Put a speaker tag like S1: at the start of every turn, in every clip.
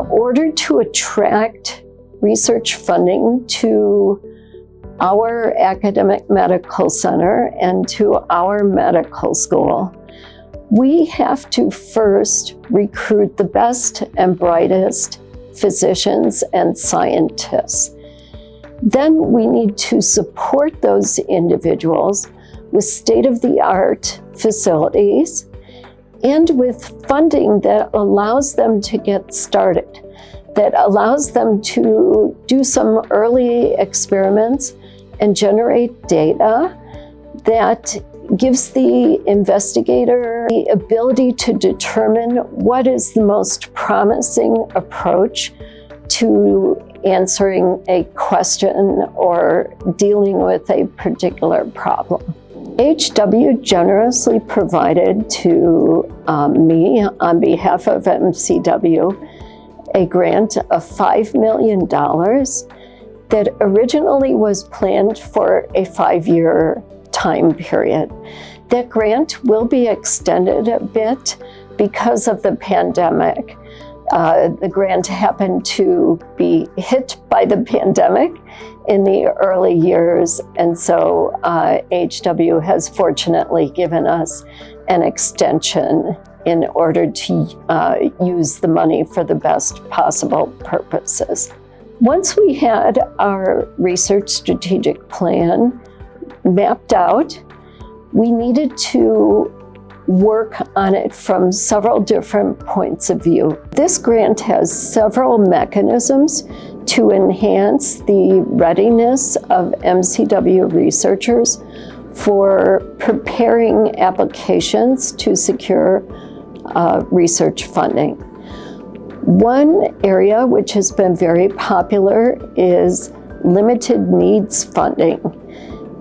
S1: order to attract research funding to our academic medical center and to our medical school, we have to first recruit the best and brightest physicians and scientists. Then we need to support those individuals with state-of-the-art facilities and with funding that allows them to get started, that allows them to do some early experiments and generate data that gives the investigator the ability to determine what is the most promising approach to answering a question or dealing with a particular problem. HW generously provided to me, on behalf of MCW, a grant of $5 million that originally was planned for a 5-year time period. That grant will be extended a bit because of the pandemic. The grant happened to be hit by the pandemic in the early years, and so HW has fortunately given us an extension in order to use the money for the best possible purposes. Once we had our research strategic plan mapped out, we needed to work on it from several different points of view. This grant has several mechanisms to enhance the readiness of MCW researchers for preparing applications to secure research funding. One area which has been very popular is limited needs funding.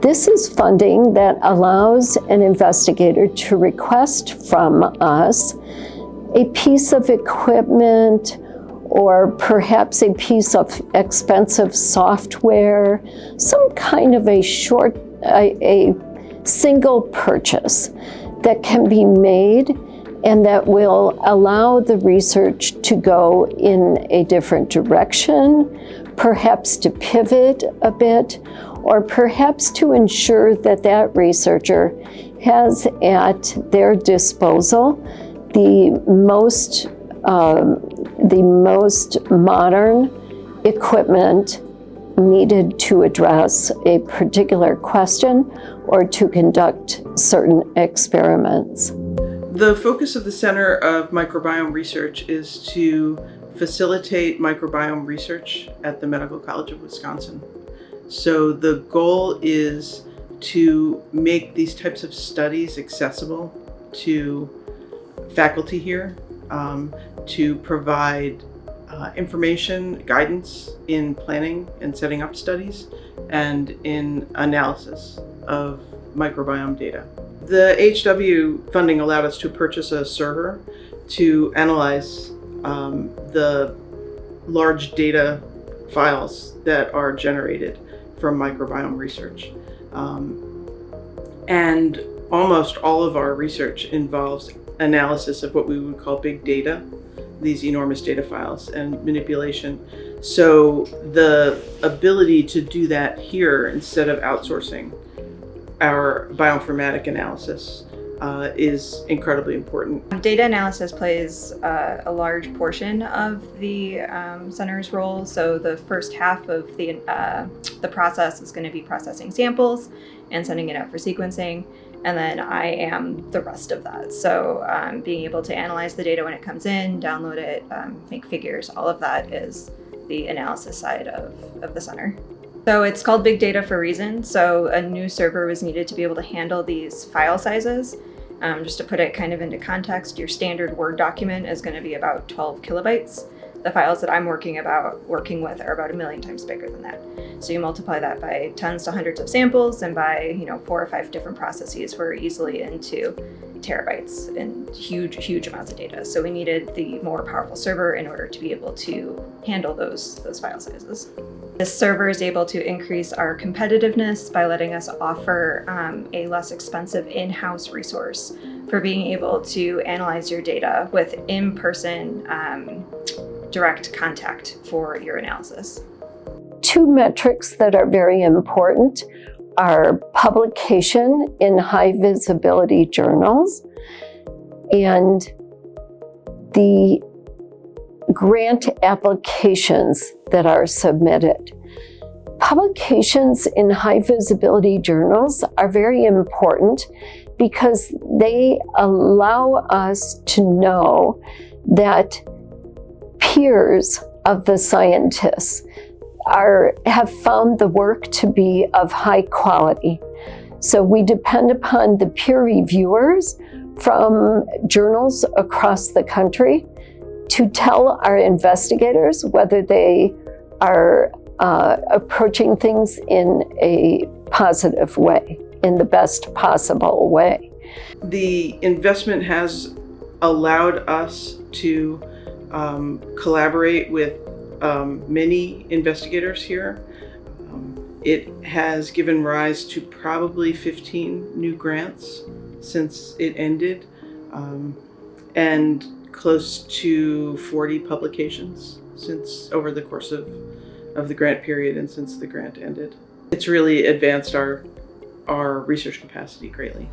S1: This is funding that allows an investigator to request from us a piece of equipment or perhaps a piece of expensive software, some kind of a single purchase that can be made and that will allow the research to go in a different direction, perhaps to pivot a bit, or perhaps to ensure that that researcher has at their disposal the most modern equipment needed to address a particular question or to conduct certain experiments.
S2: The focus of the Center of Microbiome Research is to facilitate microbiome research at the Medical College of Wisconsin. So the goal is to make these types of studies accessible to faculty here, to provide information, guidance in planning and setting up studies, and in analysis of microbiome data. The HW funding allowed us to purchase a server to analyze the large data files that are generated from microbiome research. And almost all of our research involves analysis of what we would call big data, these enormous data files, and manipulation. So the ability to do that here instead of outsourcing our bioinformatic analysis is incredibly important.
S3: Data analysis plays a large portion of the center's role. So the first half of the process is going to be processing samples and sending it out for sequencing. And then I am the rest of that. So being able to analyze the data when it comes in, download it, make figures, all of that is the analysis side of the center. So it's called Big Data for a reason. So a new server was needed to be able to handle these file sizes. Just to put it kind of into context, your standard Word document is going to be about 12 kilobytes. The files that I'm working with are about 1 million times bigger than that. So you multiply that by tens to hundreds of samples, and by 4 or 5 different processes, we're easily into terabytes and huge amounts of data. So we needed the more powerful server in order to be able to handle those file sizes. This server is able to increase our competitiveness by letting us offer a less expensive in-house resource for being able to analyze your data with in-person direct contact for your analysis.
S1: Two metrics that are very important are publication in high visibility journals and the grant applications that are submitted. Publications in high visibility journals are very important because they allow us to know that peers of the scientists have found the work to be of high quality. So we depend upon the peer reviewers from journals across the country to tell our investigators whether they are approaching things in a positive way, in the best possible way.
S2: The investment has allowed us to collaborate with many investigators here. It has given rise to probably 15 new grants since it ended, and close to 40 publications since over the course of the grant period and since the grant ended. It's really advanced our research capacity greatly.